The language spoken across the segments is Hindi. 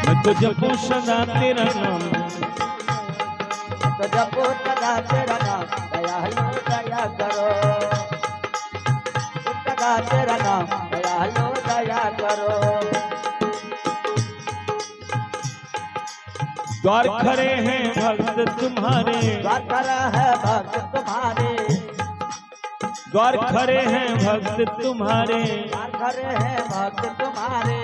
मैं तो जपू सदा तेरा नाम, तो जपो सदा तेरा नाम, दयालु दया करो। सदा तेरा नाम, दयालु दया करो। द्वार खड़े हैं भक्त तुम्हारे, द्वार खड़ा है भक्त तुम्हारे, द्वार खड़े हैं भक्त तुम्हारे, द्वार खड़े हैं भक्त तुम्हारे।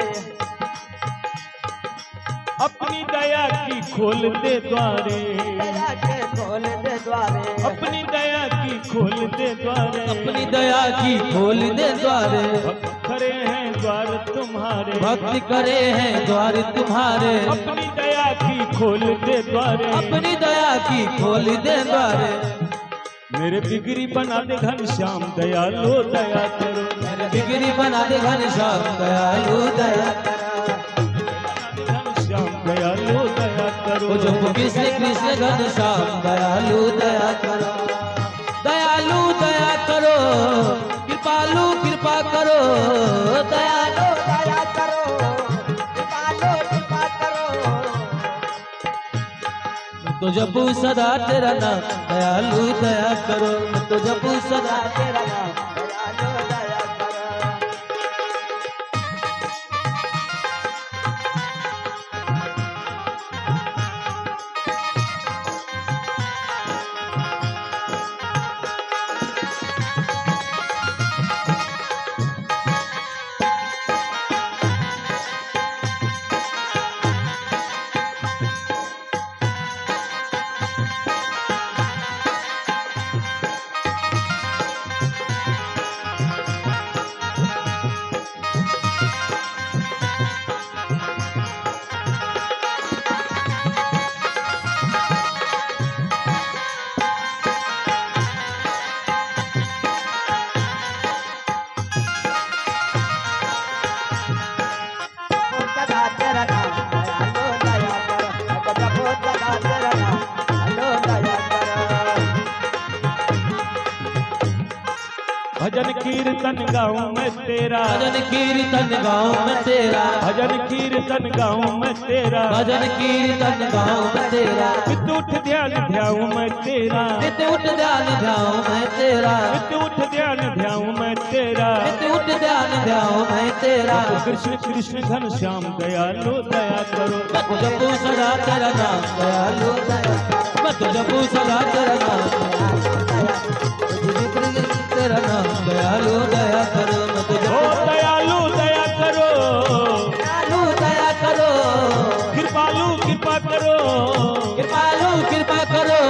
अपनी दया की खोल दे द्वारे, दया के खोल दे द्वारे, अपनी दया की खोल दे द्वारे, अपनी दया की खोल दे द्वारे। भक्त खड़े हैं द्वार तुम्हारे, भक्ति करे हैं द्वार तुम्हारे, अपनी दया की खोल दे द्वारे, अपनी दया की खोल दे द्वारे। मेरे बिगड़ी बना दे घनश्याम दयालु दया करो, मेरे बिगड़ी बना दे घनश्याम दयालु दया घनश्याम दयालु दया करो। जो कृष्ण कृष्ण घनश्याम दयालु दया करो, दयालु दया करो, कृपालु कृपा करो, दयालु दया करो, कृपालु कृपा करो। तो जपू सदा तेरा नाम, दयालु दया करो। तो जपू सदा तेरा नाम, दयालु दया करो। सदा तेरा नाम, दयालु दया करो। तो जपो सदा तेरा नाम, दयालु दया करो। भजन कीर्तन गाऊं मैं तेरा, भजन कीर्तन गाँव में तेरा, भजन कीर्तन गाऊं मैं तेरा, भजन कीर्तन गाँव में तेरा। विद्युत ध्यान ध्याऊं मैं तेरा, विद्युत ध्यान ध्यान में तेरा, विद्युत ध्यान ध्याऊं मैं तेरा। विद्युत ध्यान ध्यान में तेरा। कृष्ण कृष्ण घनश्याम दयालु दया करो, मैं तो जपू सदा तेरा नाम, दयालु दया करो। मैं तो जपू सदा तेरा नाम, तेरा नाम, दयालु दया करो। मैं तो ओ दयालु दया करो, दयालु दया करो, कृपालु कृपा करो। कृपालु कृपा करो।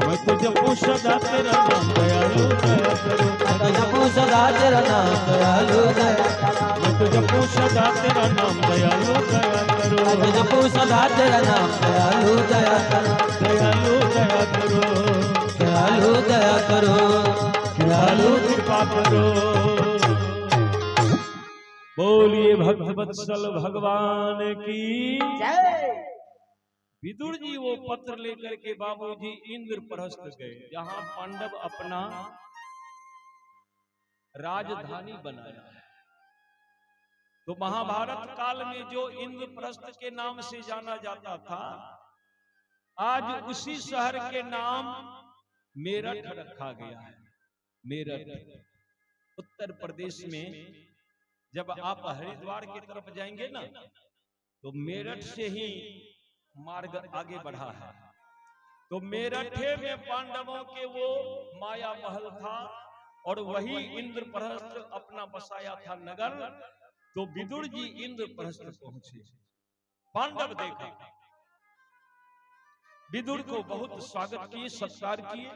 मैं तो जपू सदा तेरा नाम दयालु दया करो, मैं तो जपू सदा तेरा नाम, दयालु दया करो। मैं तो जपू सदा तेरा नाम दयालु दया करो, मैं तो जपू सदा तेरा नाम, दयालु दया करो। दयालु दया करो, दयालु दया करो, दयालु कृपा करो। बोलिए भक्त वत्सल भगवान की। जय। विदुर जी वो पत्र लेकर के बाबूजी इंद्रप्रस्थ गए, जहां पांडव अपना राजधानी बनाया है। तो महाभारत काल में जो इंद्रप्रस्थ के नाम से जाना जाता था, आज उसी शहर के नाम मेरठ रखा गया है। मेरठ उत्तर प्रदेश में, जब आप हरिद्वार की तरफ जाएंगे ना, तो मेरठ से ही मार्ग आगे बढ़ा है। तो मेरठे में पांडवों के वो माया महल था, और वही इंद्रप्रस्थ अपना बसाया था नगर। तो विदुर जी इंद्रप्रस्थ पहुंचे, पांडव देखा, विदुर को बहुत स्वागत किए, सत्कार किए।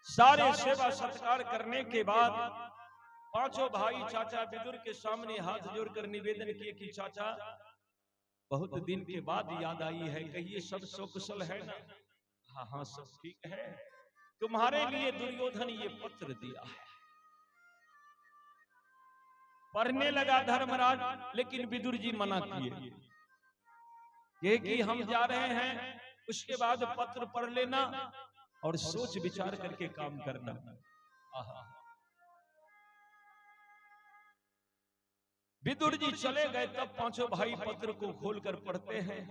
सारे सेवा सत्कार करने के बाद पांचों भाई चाचा विदुर के सामने हाथ जोड़कर निवेदन किए कि चाचा, बहुत दिन के बाद याद आई है, कहिए सब सकुशल है ना? हाँ हाँ सब ठीक है। तुम्हारे लिए दुर्योधन ये पत्र दिया है। पढ़ने लगा धर्मराज, लेकिन विदुर जी मना किए कि हम जा रहे हैं, उसके बाद पत्र पढ़ लेना और सोच विचार करके काम करना। विदुर जी चले गए, तब पांचों भाई पत्र को खोलकर पढ़ते हैं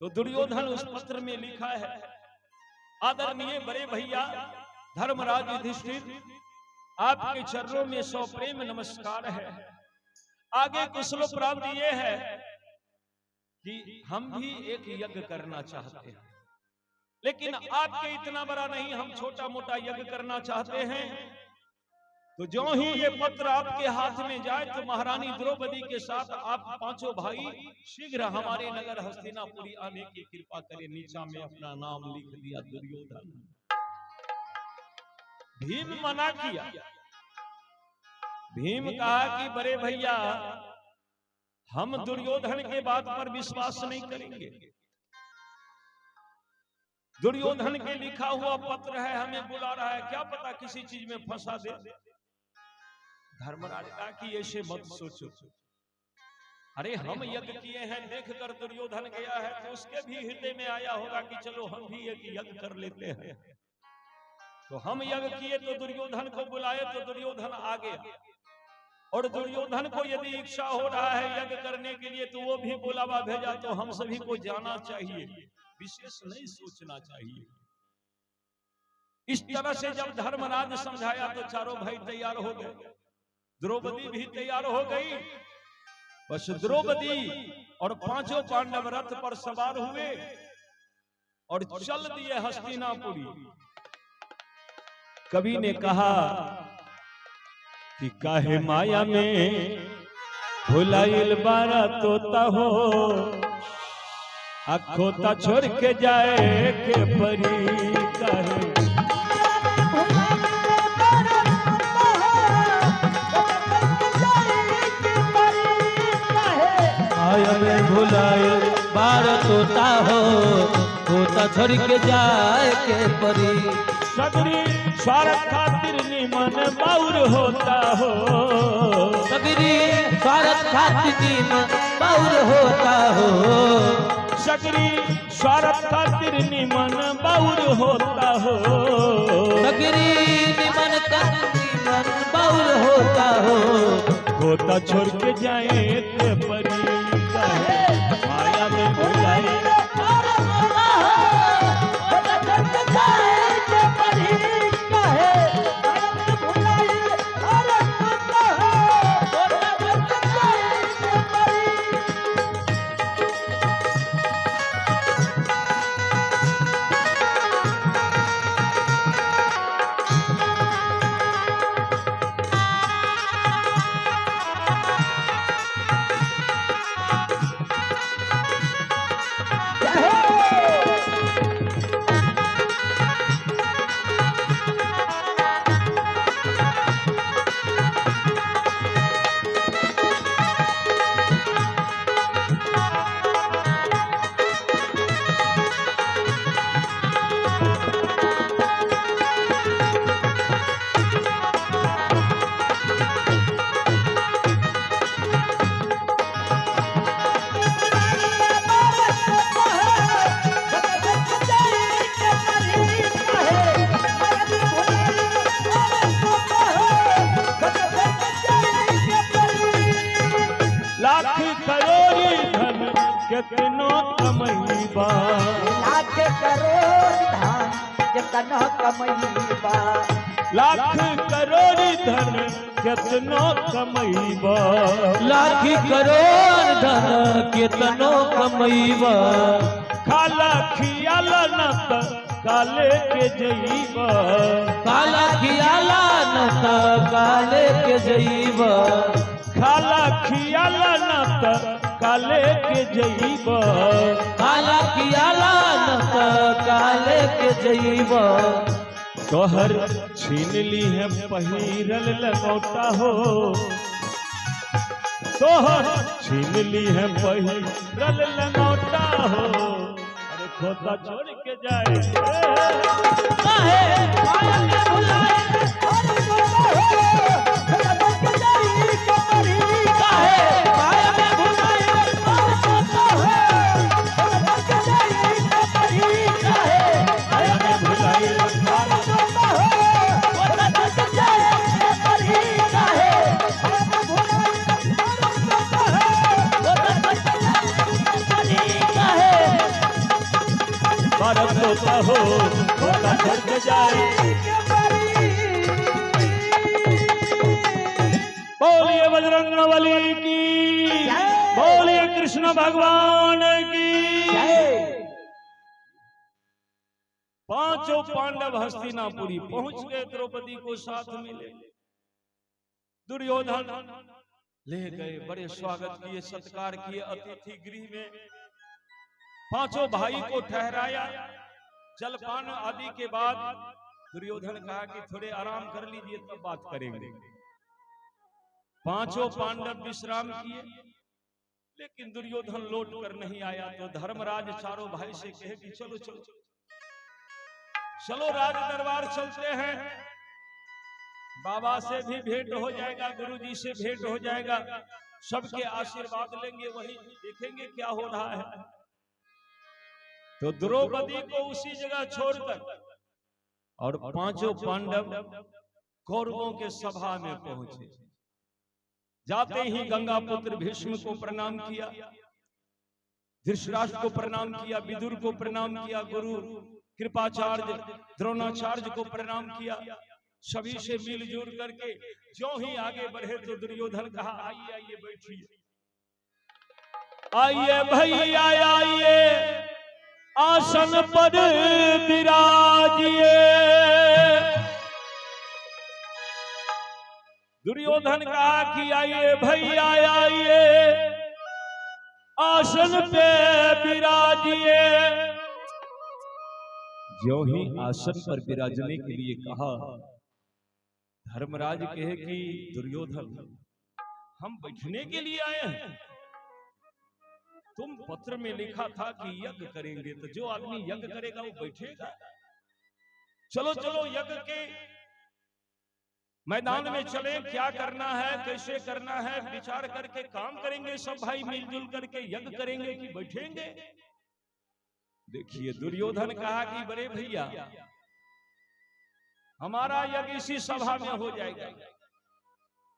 तो दुर्योधन उस पत्र में लिखा है, आदरणीय बड़े भैया धर्मराज युधिष्ठिर, आपके चरणों में सौ प्रेम नमस्कार है। आगे कुशलोपरांत ये है कि हम भी एक यज्ञ करना चाहते हैं, लेकिन आपके इतना बड़ा नहीं, हम छोटा मोटा यज्ञ करना चाहते हैं। तो जो ही ये पत्र आपके हाथ में जाए तो महारानी द्रौपदी के साथ आप पांचों भाई शीघ्र हमारे नगर हस्तिनापुरी आने की कृपा करें। नीचा में अपना नाम लिख दिया दुर्योधन। भीम मना किया। भीम कहा कि बड़े भैया हम दुर्योधन के बात पर विश्वास नहीं करेंगे। दुर्योधन के लिखा हुआ पत्र है, हमें बुला रहा है, क्या पता किसी चीज में फंसा दे। धर्मराज कहा कि ऐसे मत सोचो, अरे हम यज्ञ किए हैं, देखकर दुर्योधन गया है तो उसके भी हृदय में आया होगा कि चलो हम भी एक यज्ञ कर लेते हैं। तो हम यज्ञ किए तो दुर्योधन को बुलाए तो दुर्योधन आ गया, और दुर्योधन को यदि इच्छा हो रहा है यज्ञ करने के लिए तो वो भी बुलावा भेजा, तो हम सभी को जाना चाहिए, विशेष नहीं सोचना चाहिए। इस तरह से जब धर्मराज समझाया तो चारों भाई तैयार हो गए, द्रौपदी भी तैयार हो गई। बस द्रौपदी और पांचों पांडव रथ पर सवार हुए और चल दिए हस्तिनापुरी। कवि ने कहा कि काहे माया में भुलाइल बारा तोता हो, अखोता छोड़ के जाए के परी। काहे माया में भुलाइल बारा तोता हो, तोता छोड़ के जाए के परी। सगरी स्वार्थ खातिर निमन बाउर होता हो, सगरी स्वार्थ खातिर निमन बाउर होता हो, सगरी स्वार्थ खातिर निमन बाउर होता हो, सगरी निमन बाउर होता हो। होता छोड़ के जाए ते परी। माया में भुलाए कितनो कमईबा, लाख करोड़ धन कितनो कमईबा, लाख करोड़ धन कितनो कमईबा, लाख करोड़ धन कितनो कमईबा। खाला खियाला न त काले के जईबा, काला खियाला न त काले के जईबा, खाला खियाला न त काले के जईबा, काला खियाला न त काले के जईबा। तोहर छीन ली है पहिरल लंगोटा हो, तोहर छीन ली है पहिरल लंगोटा हो, अरे खोता छोड़ के जाए काहे माया में भुलाए अरे तोता हो, के जाई कमरी। काहे माया में भुलाए अरे तोता हो, के जाई कमरी। काहे माया में भुलाए अरे तोता हो, के जाई कमरी। काहे माया में भुलाए तोता हो तोता छोड़ के जाए। बोलिए बजरंगबली की, बोलिए कृष्ण भगवान की। पांचों पांडव हस्तिनापुरी पहुंच गए, द्रौपदी को साथ मिले। दुर्योधन ले गए, बड़े स्वागत किए, सत्कार किए अतिथि गृह में। पांचों भाई को ठहराया, जलपान आदि के बाद दुर्योधन कहा कि थोड़े आराम कर लीजिए तब बात करेंगे। पांचों पांडव विश्राम किए, लेकिन दुर्योधन लौट कर नहीं आया। तो धर्मराज चारों भाई से कहे कि चलो चलो चलो राज दरबार चलते हैं, बाबा से भी भेंट हो जाएगा, गुरुजी से भेंट हो जाएगा, सबके आशीर्वाद लेंगे, वही देखेंगे क्या हो रहा है। तो द्रौपदी को उसी जगह छोड़कर और पांचों पांडव कौरवों के सभा में पहुंचे। जाते ही गंगा पुत्र भीष्म को प्रणाम किया, धृतराष्ट्र को प्रणाम किया, विदुर को प्रणाम किया, गुरु कृपाचार्य द्रोणाचार्य को प्रणाम किया। सभी से मिलजुल करके जो ही आगे बढ़े तो दुर्योधन कहा आइए आइए बैठिए, आइए भैया आइए आसन पर विराजिए। दुर्योधन कहा कि आइए भैया आइए आसन पे विराजिए। जो ही आसन पर विराजने के लिए कहा, धर्मराज कहे कि दुर्योधन हम बैठने के लिए आए हैं, तुम पत्र में लिखा था कि यज्ञ करेंगे, तो जो आदमी यज्ञ करेगा वो बैठेगा। चलो चलो यज्ञ के मैदान में चले, क्या करना है कैसे करना है विचार करके काम करेंगे, सब भाई मिलजुल करके यज्ञ करेंगे कि बैठेंगे। देखिए दुर्योधन कहा कि बड़े भैया हमारा यज्ञ इसी सभा में हो जाएगा,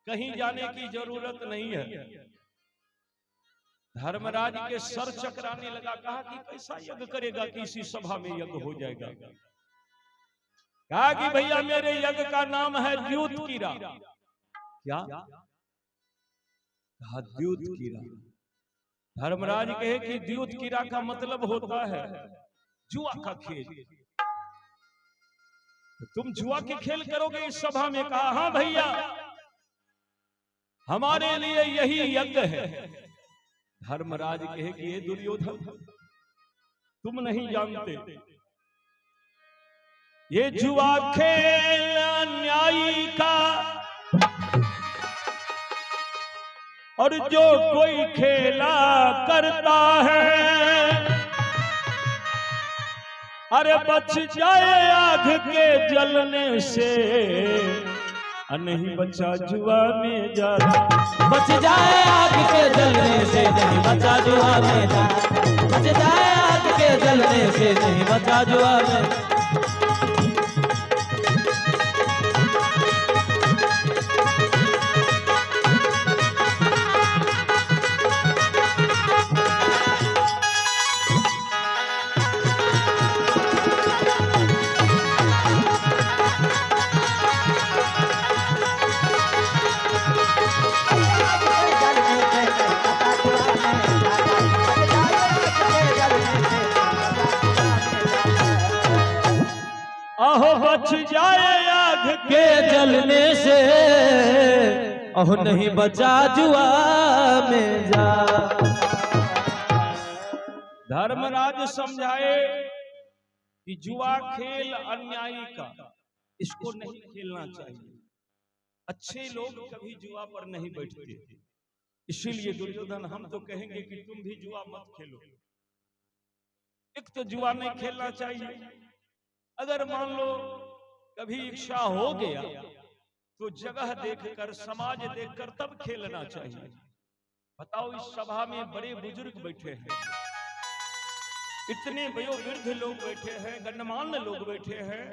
कहीं जाने की जरूरत नहीं है। धर्मराज के सर चकराने लगा, कहा कि कैसा यज्ञ करेगा कि इसी सभा में यज्ञ हो जाएगा। कहा कि भैया मेरे यज्ञ का नाम है द्यूतकीरा। क्या? कहा द्यूतकीरा। धर्मराज कहे कि द्यूतकीरा का मतलब होता है जुआ का खेल, तुम जुआ के खेल करोगे इस सभा में? कहा हाँ भैया हमारे लिए यही यज्ञ है। धर्मराज कहे कि ये दुर्योधन तुम नहीं जानते, ये जुआ खेल अन्यायी का, और जो कोई खेला करता है अरे बच जाए आग के जलने से, नहीं बचा जुआ में जा। बच जाए आग के जलने से नहीं बचा जुआ में जा, बच जाए आग के जलने से नहीं बचा जुआ में। बच जाए आग के जलने से, ओह नहीं बचा जुआ में जा। धर्मराज समझाए कि जुआ खेल अन्यायी का, इसको नहीं खेलना चाहिए। अच्छे लोग कभी जुआ पर नहीं बैठते, इसीलिए दुर्योधन हम तो कहेंगे कि तुम भी जुआ मत खेलो। एक तो जुआ नहीं खेलना चाहिए, अगर मान लो कभी इच्छा हो गया तो जगह देखकर समाज देखकर तब खेलना चाहिए। बताओ इस सभा में बड़े बुजुर्ग बैठे हैं, इतने वयोवृद्ध लोग बैठे हैं, गणमान्य लोग बैठे हैं,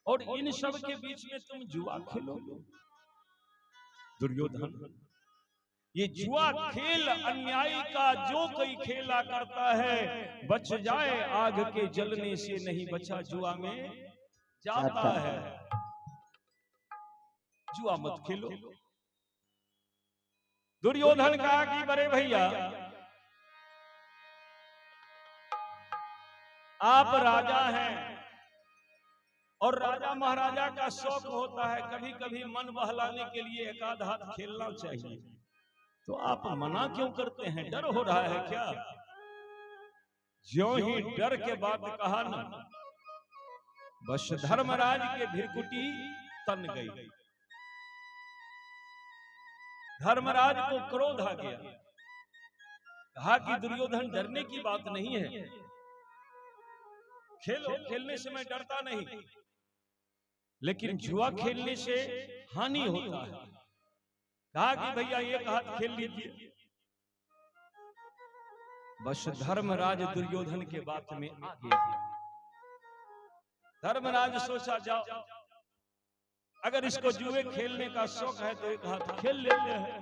और इन सब के बीच में तुम जुआ खेलोगे। दुर्योधन ये जुआ खेल अन्यायी का जो कोई खेला करता है बच जाए आग के जलने से, नहीं बचा जुआ में जाता है। जुआ मत खेलो। दुर्योधन कहा कि बड़े भैया आप राजा हैं और राजा महाराजा का शौक होता है कभी कभी मन बहलाने के लिए एक आध हाथ खेलना चाहिए, तो आप मना क्यों करते हैं? डर हो रहा है क्या? ज्यों ही डर के बात कहा ना, बस धर्मराज के भिरकुटी तन गई। धर्मराज को क्रोध आ गया, कहा कि दुर्योधन डरने की बात नहीं है, खेलो, खेलने से मैं डरता नहीं, लेकिन जुआ खेलने से हानि होता है। कहा कि भैया एक हाथ खेल लीजिए। बस धर्मराज दुर्योधन के बात में आ गया। धर्मराज सोचा जाओ अगर इसको जुए खेलने का शौक है तो एक हाथ खेल लेते हैं।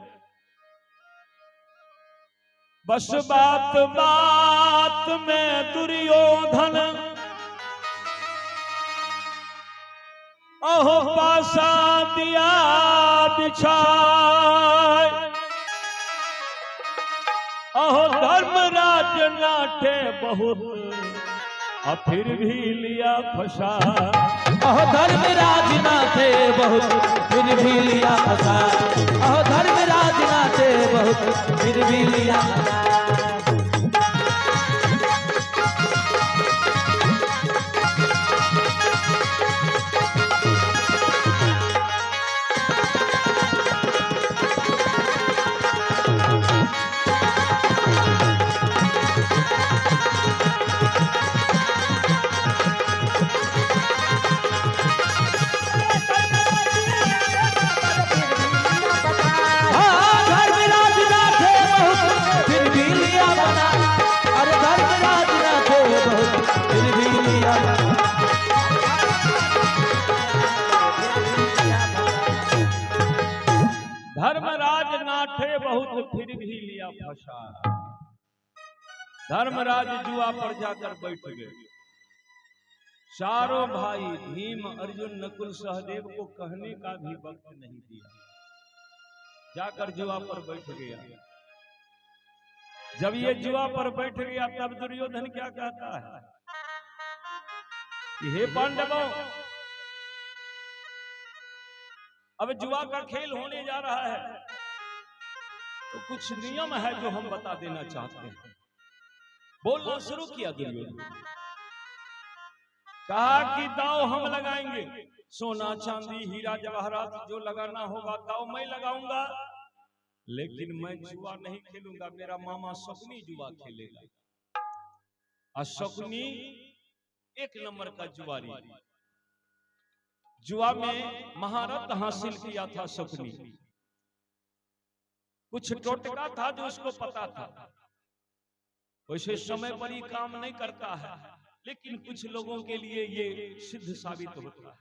बस बात बात में दुर्योधन ओह पासा दिया बिछाए, ओह धर्मराज नाटे बहुत और फिर भी लिया फंसा। ओह धर्मराज नाटे बहुत फिर भी लिया फंसा। ओह धर्मराज नाटे बहुत फिर भी लिया फंसा। धर्मराज नाठे बहुत फिर भी लिया फंसा। धर्मराज जुआ पर जाकर बैठ गए। चारों भाई भीम अर्जुन नकुल सहदेव को कहने का भी वक्त नहीं दिया, जाकर जुआ पर बैठ गया। जब ये जुआ पर बैठ गया तब दुर्योधन क्या कहता है कि हे पांडवों, अब जुआ का खेल होने जा रहा है तो कुछ नियम है जो हम बता देना चाहते हैं। बोलना शुरू किया दुर्योधन। कहा कि दांव हम लगाएंगे, सोना चांदी हीरा जवाहरात जो लगाना होगा दांव मैं लगाऊंगा, लेकिन मैं जुआ नहीं खेलूंगा। मेरा मामा शकुनी जुआ खेलेगा। और शकुनी एक नंबर का जुआरी, जुआ में महारत हासिल किया था शकुनी। कुछ टोटका था जो उसको पता था। वैसे समय पर ही काम नहीं करता है, लेकिन कुछ लोगों के लिए ये सिद्ध साबित होता है।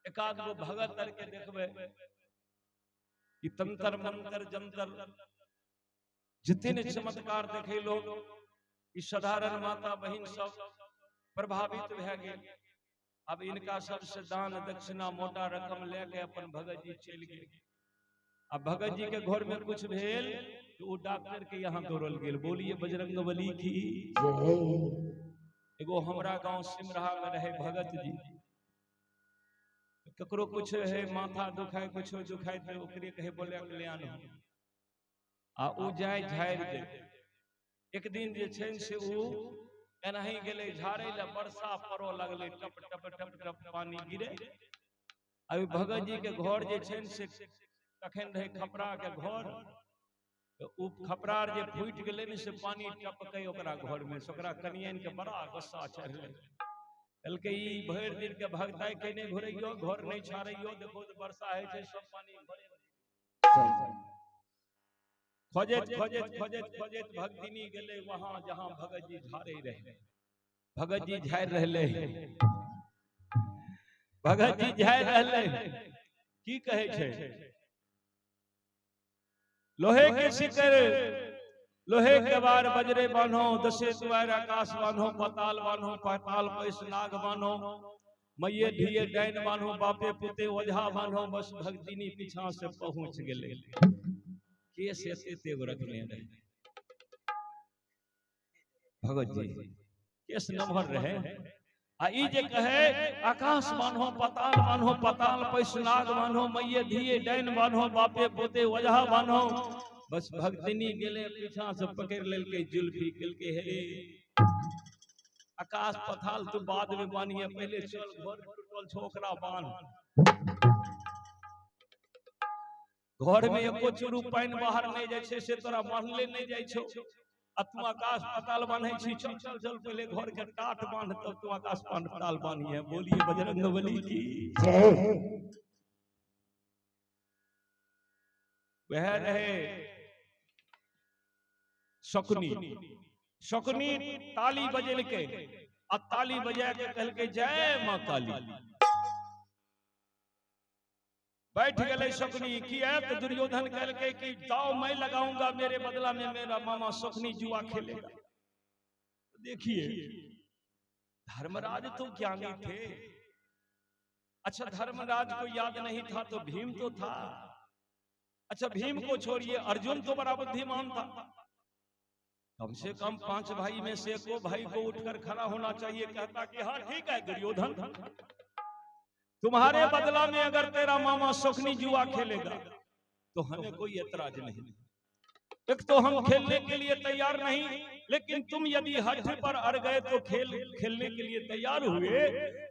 एक आध गो भगत करके देखबे कि तंत्र मंत्र जंतर जितने चमत्कार देखे लोग, इस साधारण माता बहन सब प्रभावित भे गए। अब इनका सबसे दान दक्षिणा मोटा रकम लेके अपन भगत जी चल गए। अब भगत जी के घर में कुछ भेल तो वो डॉक्टर के यहाँ दौड़ल गेल। बोलिए बजरंगबली की जय। एगो हमरा गांव सिमरहा में रहे भगत जी, ककरो कुछ है माथा दुखाए कुछ दुखाए तो ओकरे कहे बोले कल्याण आ उ जाय झाड़ दे। एक दिन जे छै से उ एनाही गेले झाड़े ला, वर्षा पड़ो लगले, टप टप टप टप पानी गिरे। अभी भगत जी के घर जे छै से तखन रहे खपरा के घर, तो उ खपरार जे फूट गेले ने से पानी टपके ओकरा घर में से। ओकरा कनियन के बड़ा गुस्सा चढ़ले। कहलके ई भर दिन के भगताई केने घुरैयो, घर नहीं छाड़ैयो, देखो तो वर्षा है छै सब पानी घरे। खोजत खोजत खोजत खोजत भगतिनी गेले वहां जहां भगत जी झाड़े रहे। भगत जी झाड़ रहले, भगत जी झाड़ रहले, की कहे छे लोहे के शिकर लोहे के बार बजरे बान्हो, दसे द्वार आकाश बान्हो, पाताल बान्हो, पाताल पैस नाग बान्हो, मैये धिये डैन बान्हो, बापे पुते ओझा बान्हो, बस भक्तिनी पीछा से पहुंच गेले। केस एते तेव रखने रहे भगत जी, केस नमहर रहे। आ ई जे कहे आकाश बान्हो, पाताल बान्हो, पाताल पैस नाग बान्हो, मैये धिये डैन बान्हो, बापे पुते ओझा बान्हो, बस भक्तिनी गेले पीछा से पकड़ लेलके जुल्फी केलके हे आकाश पताल तू बाद में बानिए, पहले चल घर टूटल छोकरा बांध। घर में एको चुरू पानी बाहर नहीं जाय छे से तोरा बांधले नहीं जाय छो। तू आकाश पताल बांधे छी, चल चल चल पहले घर के टाट बांध तब तू आकाश पताल बांधिए। बोलिए बजरंगबली की जय। वह रहे शकुनी। शकुनी ताली बजेल के आ ताली बजा के कहल के जय मां काली। बैठ गए शकुनी की है तो दुर्योधन कहल के कि दाव मैं लगाऊंगा, मेरे बदला में मेरा मामा शकुनी जुआ खेलेगा। देखिए धर्मराज तो ज्ञानी थे। अच्छा धर्मराज को याद नहीं था तो भीम तो था। अच्छा भीम को छोड़िए, अर्जुन तो बड़ा बुद्धिमान था। कम से कम 5 भाई में से एको भाई को उठकर खड़ा होना चाहिए, कहता कि हाँ ठीक है दुर्योधन, तुम्हारे बदला में अगर तेरा मामा शकुनी जुआ खेलेगा तो हमें कोई एतराज नहीं। एक तो हम खेलने के लिए तैयार नहीं, लेकिन तुम यदि हठ पर अड़ गए तो खेलने के लिए तैयार हुए,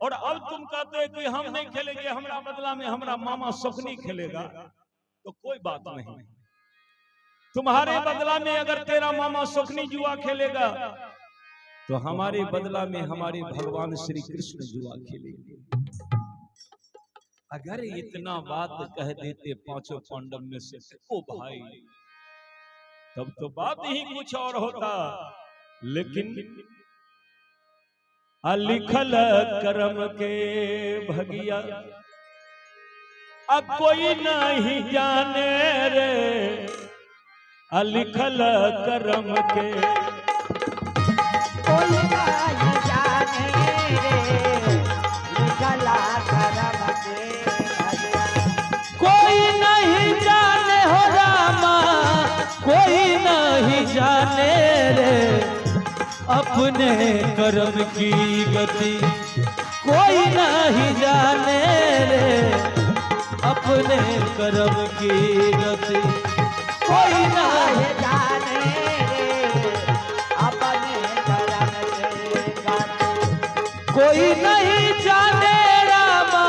और अब तुम कहते हो कि हम नहीं खेलेंगे, हमारा बदला में हमारा मामा शकुनी खेलेगा, तो कोई बात नहीं। तुम्हारे बदला में अगर तेरा मामा शकुनी जुआ खेलेगा तो हमारे बदला में हमारे भगवान श्री कृष्ण जुआ खेलेंगे। अगर इतना बात कह देते 5 पांडव में से ओ भाई, तब तो बात ही कुछ और होता। लेकिन लिखल करम के भगिया अब कोई नहीं जाने रे, लिखल करम के कोई नहीं जाने रे, लिखल करम के कोई नहीं जाने हो रामा, कोई नहीं जाने रे अपने कर्म की गति। कोई नहीं जाने रे अपने कर्म की गति। कोई नहीं जाने रे अपने करम के गति। कोई नहीं जाने रामा,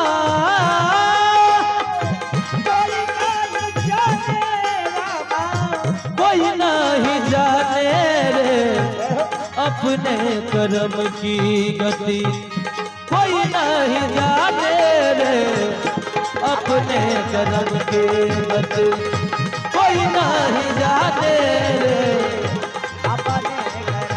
कोई नहीं जाने रामा, कोई नहीं जाने रे अपने कर्म की गति। कोई नहीं जाने रे अपने कर्म की गति। कोई नहीं जाने रे अपने करम के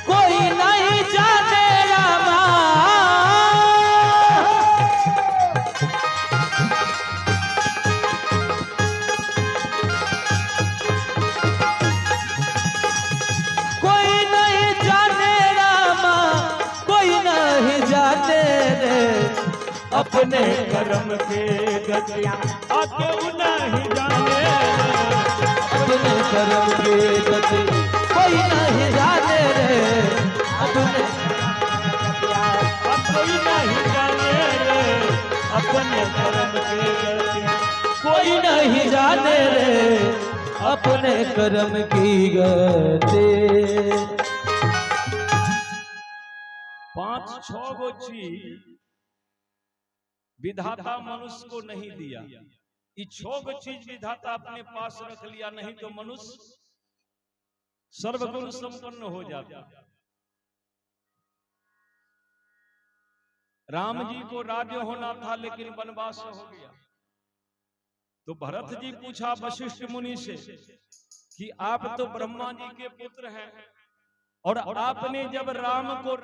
कोई नहीं जाने रामा, अपने कर्म के गति आके नहीं जाने अपने कर्म के गति कोई नहीं जाने रे अपने अब कोई नहीं जाने रे अपने कर्म के गति कोई नहीं जाने रे अपने कर्म की गति। 5-6 गो चीज विधाता मनुष्य को नहीं दिया, ये 6 गो चीज विधाता अपने पास रख लिया, नहीं तो मनुष्य सर्वगुण संपन्न हो जाता। राम जी को राज्य होना था लेकिन वनवास हो गया, तो भरत जी पूछा वशिष्ठ मुनि से कि आप तो ब्रह्मा जी के पुत्र हैं और आपने जब राम को